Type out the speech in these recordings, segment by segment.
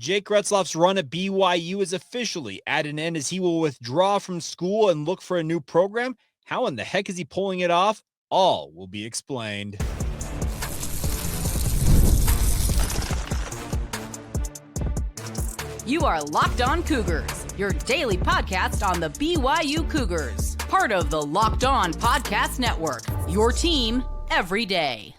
Jake Retzlaff's run at BYU is officially at an end as he will withdraw from school and look for a new program. How in the heck is he pulling it off? All will be explained. You are Locked On Cougars, your daily podcast on the BYU Cougars, part of the Locked On Podcast Network, your team every day.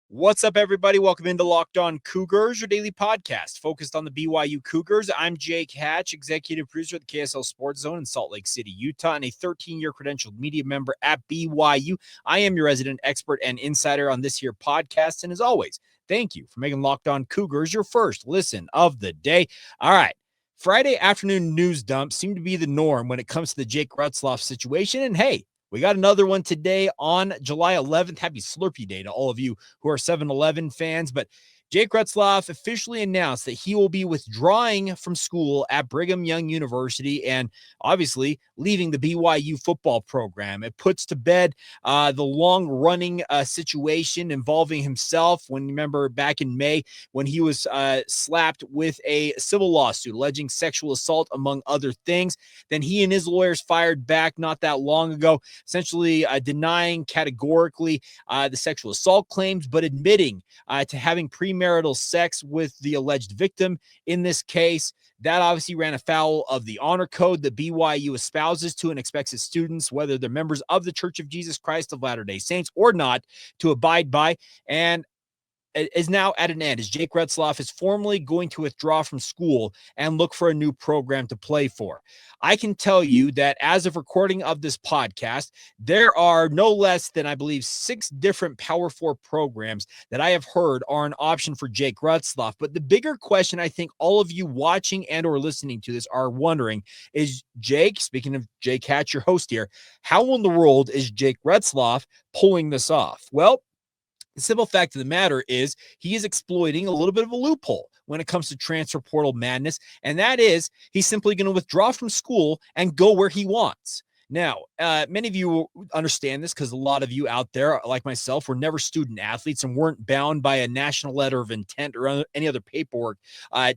What's up, everybody? Welcome into Locked On Cougars, your daily podcast focused on the BYU Cougars. I'm Jake Hatch, executive producer of the KSL Sports Zone in Salt Lake City, Utah, and a 13-year credentialed media member at BYU. I am your resident expert and insider on this here podcast, and as always, thank you for making Locked On Cougars your first listen of the day. All right, Friday afternoon news dumps seem to be the norm when it comes to the Jake Retzlaff situation, and hey, we got another one today on July 11th. Happy Slurpee Day to all of you who are 7-Eleven fans. But Jake Retzlaff officially announced that he will be withdrawing from school at Brigham Young University and obviously leaving the BYU football program. It puts to bed the long-running situation involving himself. When you remember back in May when he was slapped with a civil lawsuit alleging sexual assault, among other things. Then he and his lawyers fired back not that long ago, essentially denying categorically the sexual assault claims, but admitting to having premarital sex with the alleged victim in this case. That obviously ran afoul of the honor code that BYU espouses to and expects its students, whether they're members of the Church of Jesus Christ of Latter-day Saints or not, to abide by. And is now at an end as Jake Retzlaff is formally going to withdraw from school and look for a new program to play for. I can tell you that as of recording of this podcast, there are no less than, I believe, 6 different Power 4 programs that I have heard are an option for Jake Retzlaff. But the bigger question I think all of you watching and or listening to this are wondering is, Jake, speaking of Jake Hatch, your host here, how in the world is Jake Retzlaff pulling this off? Well, the simple fact of the matter is he is exploiting a little bit of a loophole when it comes to transfer portal madness, and that is he's simply going to withdraw from school and go where he wants. Now, many of you understand this because a lot of you out there, like myself, were never student athletes and weren't bound by a national letter of intent or any other paperwork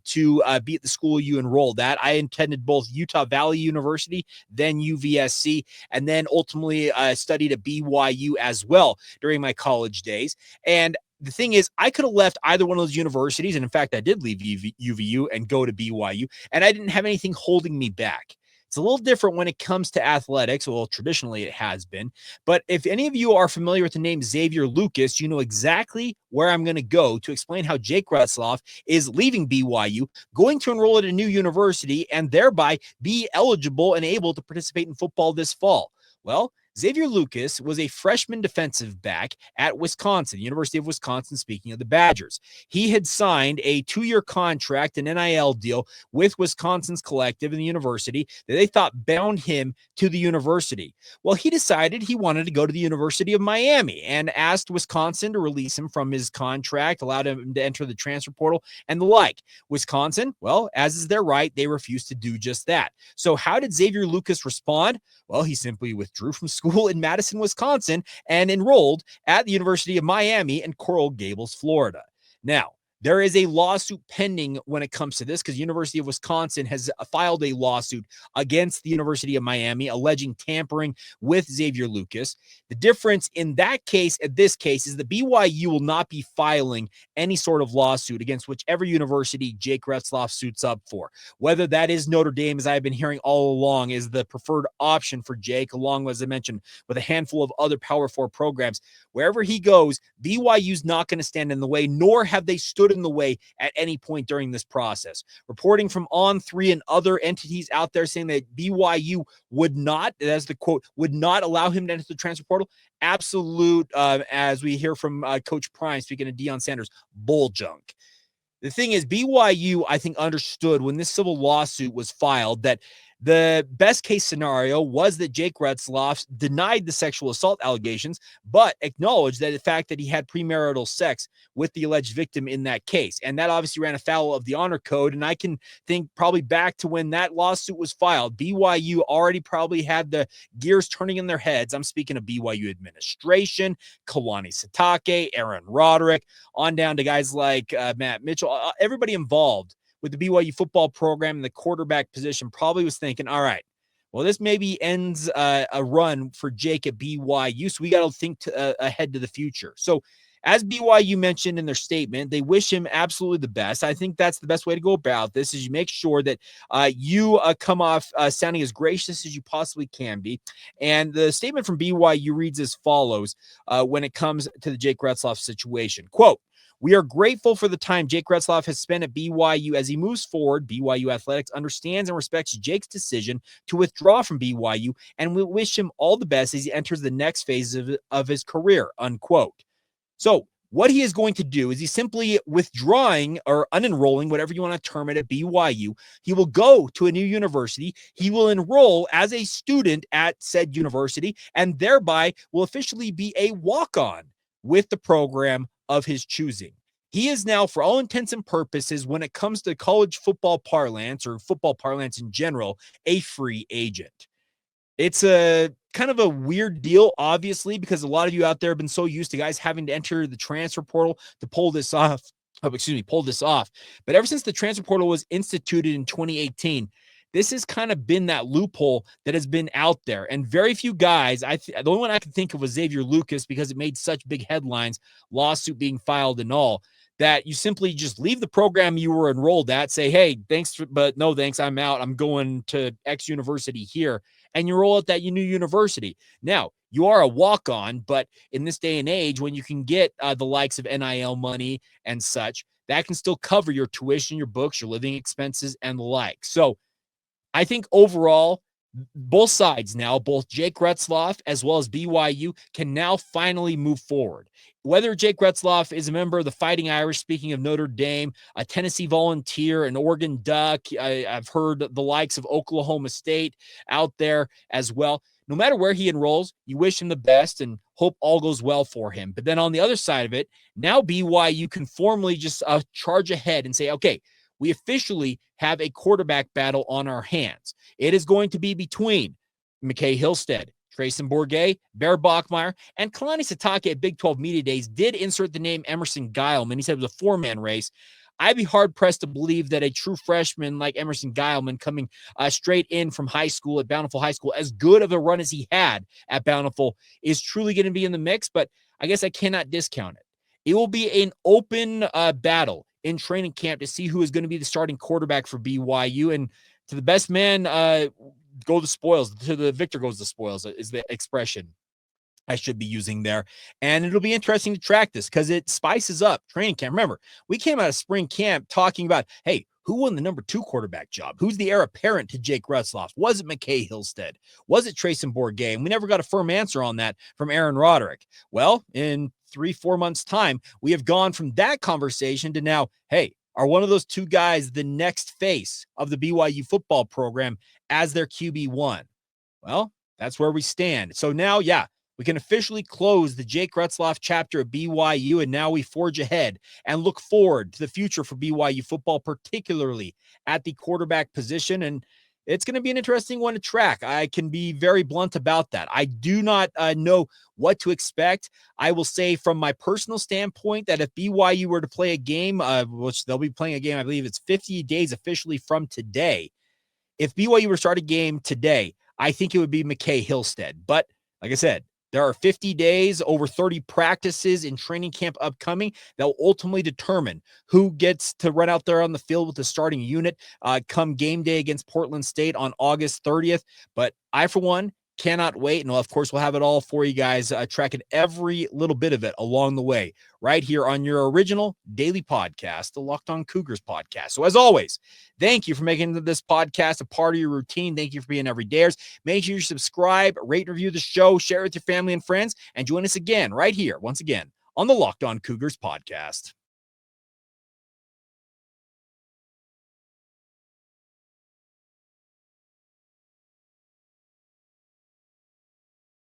to be at the school you enrolled at. I attended both Utah Valley University, then UVSC, and then ultimately studied at BYU as well during my college days. And the thing is, I could have left either one of those universities, and in fact, I did leave UVU and go to BYU, and I didn't have anything holding me back. It's a little different when it comes to athletics. Well, traditionally it has been. But if any of you are familiar with the name Xavier Lucas, you know exactly where I'm going to go to explain how Jake Retzlaff is leaving BYU, going to enroll at a new university, and thereby be eligible and able to participate in football this fall. Well, Xavier Lucas was a freshman defensive back at Wisconsin, University of Wisconsin, speaking of the Badgers. He had signed a 2-year contract, an NIL deal with Wisconsin's collective and the university that they thought bound him to the university. Well, he decided he wanted to go to the University of Miami and asked Wisconsin to release him from his contract, allowed him to enter the transfer portal and the like. Wisconsin, well, as is their right, they refused to do just that. So how did Xavier Lucas respond? Well, he simply withdrew from school in Madison, Wisconsin, and enrolled at the University of Miami in Coral Gables, Florida. Now, there is a lawsuit pending when it comes to this because the University of Wisconsin has filed a lawsuit against the University of Miami alleging tampering with Xavier Lucas. The difference in that case and this case is the BYU will not be filing any sort of lawsuit against whichever university Jake Retzlaff suits up for. Whether that is Notre Dame, as I've been hearing all along, is the preferred option for Jake, along with, as I mentioned, with a handful of other Power 4 programs. Wherever he goes, BYU's not going to stand in the way, nor have they stood in the way at any point during this process. Reporting from On3 and other entities out there saying that BYU would not, as the quote, would not allow him to enter the transfer portal. Absolute, as we hear from Coach Prime, speaking of Deion Sanders, bull junk. The thing is, BYU, I think, understood when this civil lawsuit was filed that The best case scenario was that Jake Retzlaff denied the sexual assault allegations, but acknowledged that the fact that he had premarital sex with the alleged victim in that case. And that obviously ran afoul of the honor code. And I can think probably back to when that lawsuit was filed, BYU already probably had the gears turning in their heads. I'm speaking of BYU administration, Kalani Sitake, Aaron Roderick, on down to guys like Matt Mitchell, everybody involved with the BYU football program and the quarterback position probably was thinking, all right, well, this maybe ends a run for Jake at BYU, so we got to think ahead to the future. So as BYU mentioned in their statement, they wish him absolutely the best. I think that's the best way to go about this is you make sure that you come off sounding as gracious as you possibly can be. And the statement from BYU reads as follows when it comes to the Jake Retzlaff situation. Quote, "We are grateful for the time Jake Retzlaff has spent at BYU. As he moves forward, BYU Athletics understands and respects Jake's decision to withdraw from BYU, and we wish him all the best as he enters the next phase of his career," unquote. So what he is going to do is he's simply withdrawing or unenrolling, whatever you want to term it, at BYU. He will go to a new university. He will enroll as a student at said university and thereby will officially be a walk-on with the program of his choosing. He is now, for all intents and purposes, when it comes to college football parlance or football parlance in general, a free agent. It's a kind of a weird deal, obviously, because a lot of you out there have been so used to guys having to enter the transfer portal to pull this off. But ever since the transfer portal was instituted in 2018, this has kind of been that loophole that has been out there. And very few guys, the only one I could think of was Xavier Lucas because it made such big headlines, lawsuit being filed and all, that you simply just leave the program you were enrolled at, say, hey, thanks, but no thanks, I'm out. I'm going to X university here. And you roll at that new university. Now, you are a walk-on, but in this day and age, when you can get the likes of NIL money and such, that can still cover your tuition, your books, your living expenses, and the like. So I think overall, both sides now, both Jake Retzlaff as well as BYU, can now finally move forward. Whether Jake Retzlaff is a member of the Fighting Irish, speaking of Notre Dame, a Tennessee Volunteer, an Oregon Duck, I've heard the likes of Oklahoma State out there as well. No matter where he enrolls, you wish him the best and hope all goes well for him. But then on the other side of it, now BYU can formally just charge ahead and say, okay, we officially have a quarterback battle on our hands. It is going to be between McKay Hillstead, Trayson Bourget, Bear Bachmeyer, and Kalani Sitake at Big 12 Media Days did insert the name Emerson Guileman. He said it was a four-man race. I'd be hard-pressed to believe that a true freshman like Emerson Guileman coming straight in from high school at Bountiful High School, as good of a run as he had at Bountiful, is truly going to be in the mix, but I guess I cannot discount it. It will be an open battle in training camp to see who is going to be the starting quarterback for BYU. And to the best man, go the spoils. To the victor goes the spoils is the expression I should be using there. And it'll be interesting to track this because it spices up training camp. Remember, we came out of spring camp talking about, hey, who won the number 2 quarterback job? Who's the heir apparent to Jake Retzlaff? Was it McKay Hillstead? Was it Trayson Bourget? And we never got a firm answer on that from Aaron Roderick. Well, in 3-4 months' time, we have gone from that conversation to now, hey, are one of those two guys the next face of the BYU football program as their QB1? Well, that's where we stand. So now, yeah, we can officially close the Jake Retzlaff chapter at BYU, and now we forge ahead and look forward to the future for BYU football, particularly at the quarterback position. And it's going to be an interesting one to track. I can be very blunt about that. I do not know what to expect. I will say from my personal standpoint that if BYU were to play a game, which they'll be playing a game, I believe it's 50 days officially from today. If BYU were to start a game today, I think it would be McKay Hillstead. But like I said, there are 50 days, over 30 practices in training camp upcoming that will ultimately determine who gets to run out there on the field with the starting unit come game day against Portland State on August 30th. But I, for one, cannot wait. And of course, we'll have it all for you guys, tracking every little bit of it along the way, right here on your original daily podcast, the Locked On Cougars podcast. So as always, thank you for making this podcast a part of your routine. Thank you for being everydayers. Make sure you subscribe, rate and review the show, share it with your family and friends, and join us again right here, once again, on the Locked On Cougars podcast.